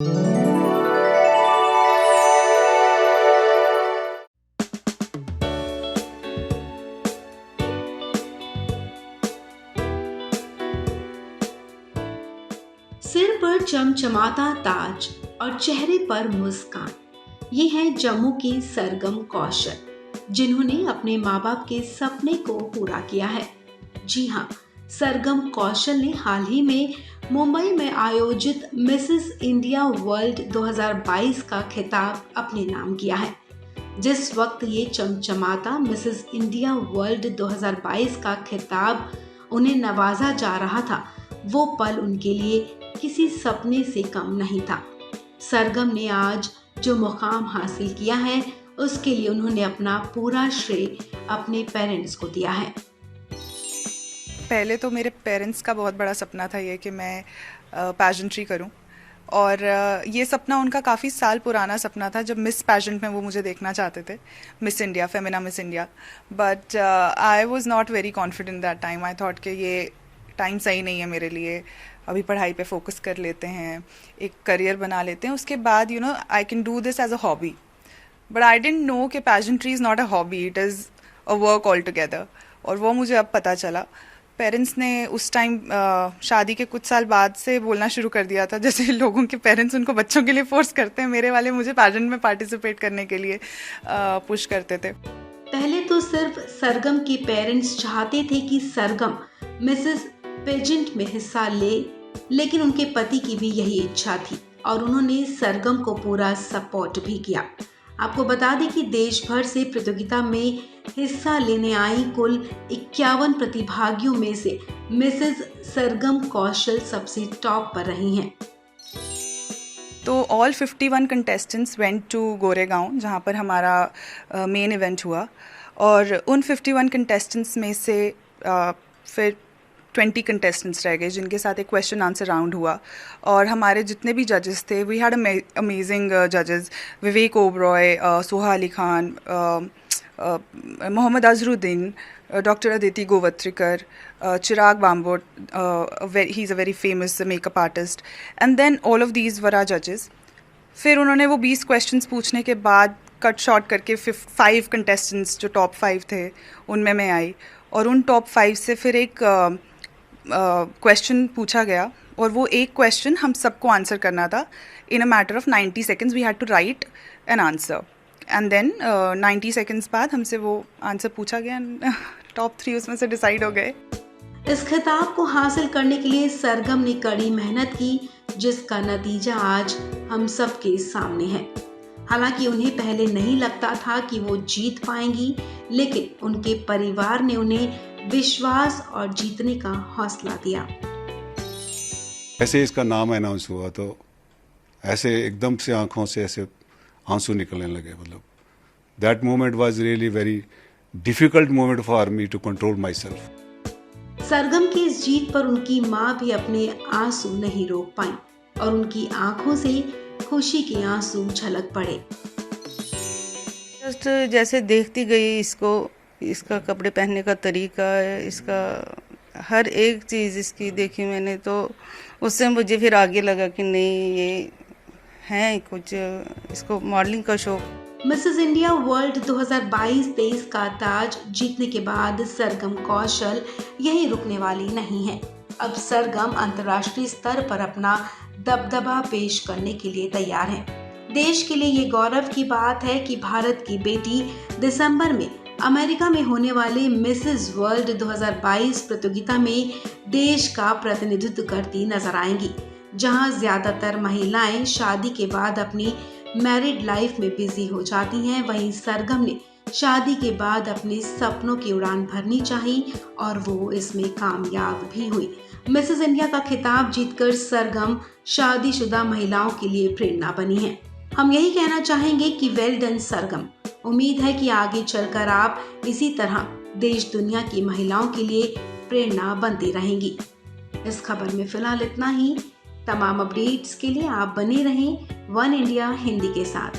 सिर पर चमचमाता ताज और चेहरे पर मुस्कान, ये है जम्मू की सरगम कौशल, जिन्होंने अपने माँ बाप के सपने को पूरा किया है। जी हाँ, सरगम कौशल ने हाल ही में मुंबई में आयोजित मिसेस इंडिया वर्ल्ड 2022 का खिताब अपने नाम किया है। जिस वक्त ये चमचमाता मिसेस इंडिया वर्ल्ड 2022 का खिताब उन्हें नवाजा जा रहा था, वो पल उनके लिए किसी सपने से कम नहीं था। सरगम ने आज जो मुकाम हासिल किया है, उसके लिए उन्होंने अपना पूरा श्रेय अपने पेरेंट्स को दिया है। पहले तो मेरे पेरेंट्स का बहुत बड़ा सपना था ये कि मैं पैजेंट्री करूं, और ये सपना उनका काफ़ी साल पुराना सपना था। जब मिस पैजेंट में वो मुझे देखना चाहते थे, miss India, Femina miss India, but I was not very confident that time. I thought कि ये टाइम सही नहीं है मेरे लिए, अभी पढ़ाई पे फोकस कर लेते हैं, एक करियर बना लेते हैं, उसके बाद I can do this as a hobby. But I didn't know कि pageantry is not a hobby, it is a work altogether, और वो मुझे अब पता चला। पेरेंट्स ने उस टाइम शादी के कुछ साल बाद से बोलना शुरू कर दिया था, जैसे लोगों के पेरेंट्स उनको बच्चों के लिए फोर्स करते हैं, मेरे वाले मुझे पैजेंट में पार्टिसिपेट करने के लिए पुश करते थे। पहले तो सिर्फ सरगम के पेरेंट्स चाहते थे कि सरगम मिसेस पेजेंट में हिस्सा ले, लेकिन उनके पति की भी यही इच्छा थी और उन्होंने सरगम को पूरा सपोर्ट भी किया। आपको बता दें कि देश भर से प्रतियोगिता में हिस्सा लेने आई कुल 51 प्रतिभागियों में से मिसेस सरगम कौशल सबसे टॉप पर रही हैं। तो all 51 contestants went to Goregaon, जहाँ पर हमारा मेन इवेंट हुआ, और उन 51 कंटेस्टेंट्स में से फिर 20 कंटेस्टेंट्स रह गए, जिनके साथ एक क्वेश्चन आंसर राउंड हुआ। और हमारे जितने भी जजेस थे, वी हैड अमेजिंग जजेस, Vivek Oberoi, Soha Ali Khan, Mohammad Azharuddin, doctor Aditi गोवत्रिकर, Chirag बाम्बोट, he is a very famous makeup artist, and then all of these were are जजेस। फिर उन्होंने वो 20 क्वेश्चंस पूछने के बाद कट शॉर्ट करके 5 कंटेस्टेंट्स जो टॉप 5 थे उनमें मैं आई, और उन टॉप 5 से फिर एक क्वेश्चन पूछा गया, और वो एक क्वेश्चन हम सबको आंसर करना था। In a matter of 90 seconds we had to write an answer, and then 90 seconds बाद हमसे वो आंसर पूछा गया, टॉप 3 उसमें से डिसाइड हो गए। इस खिताब को हासिल करने के लिए सरगम ने कड़ी मेहनत की, जिसका नतीजा आज हम सबके सामने है। हालांकि उन्हें पहले नहीं लगता था कि वो जीत पाएंगी, लेकिन उनके परिवार ने उन्हें विश्वास और जीतने का हौसला दिया। ऐसे इसका नाम अनाउंस हुआ तो ऐसे एकदम से आंखों से ऐसे आंसू निकलने लगे। मतलब that moment was really very difficult moment for me to control myself. Sargam की इस जीत पर उनकी माँ भी अपने आंसू नहीं रोक पाई और उनकी आंखों से खुशी के आंसू झलक पड़े। जैसे देखती गई इसको, इसका कपड़े पहनने का तरीका, इसका हर एक चीज़ इसकी देखी मैंने, तो उससे मुझे फिर आगे लगा कि नहीं, ये है कुछ, इसको मॉडलिंग का शौक। मिसेस इंडिया वर्ल्ड 2022-23 का ताज जीतने के बाद सरगम कौशल यहीं रुकने वाली नहीं है। अब सरगम अंतर्राष्ट्रीय स्तर पर अपना दबदबा पेश करने के लिए तैयार है। देश के लिए ये गौरव की बात है कि भारत की बेटी दिसंबर में अमेरिका में होने वाले मिसेस वर्ल्ड 2022 प्रतियोगिता में देश का प्रतिनिधित्व करती नजर आएंगी, जहां ज्यादातर महिलाएं शादी के बाद अपनी मैरिड लाइफ में बिजी हो जाती हैं। वहीं सरगम ने शादी के बाद अपने सपनों की उड़ान भरनी चाहिए और वो इसमें कामयाब भी हुई। मिसेस इंडिया का खिताब जीतकर सरगम शादीशुदा महिलाओं के लिए प्रेरणा बनी है। हम यही कहना चाहेंगे कि वेल डन सरगम। उम्मीद है कि आगे चलकर आप इसी तरह देश दुनिया की महिलाओं के लिए प्रेरणा बनती रहेंगी। इस खबर में फिलहाल इतना ही। तमाम अपडेट्स के लिए आप बने रहें वन इंडिया हिंदी के साथ।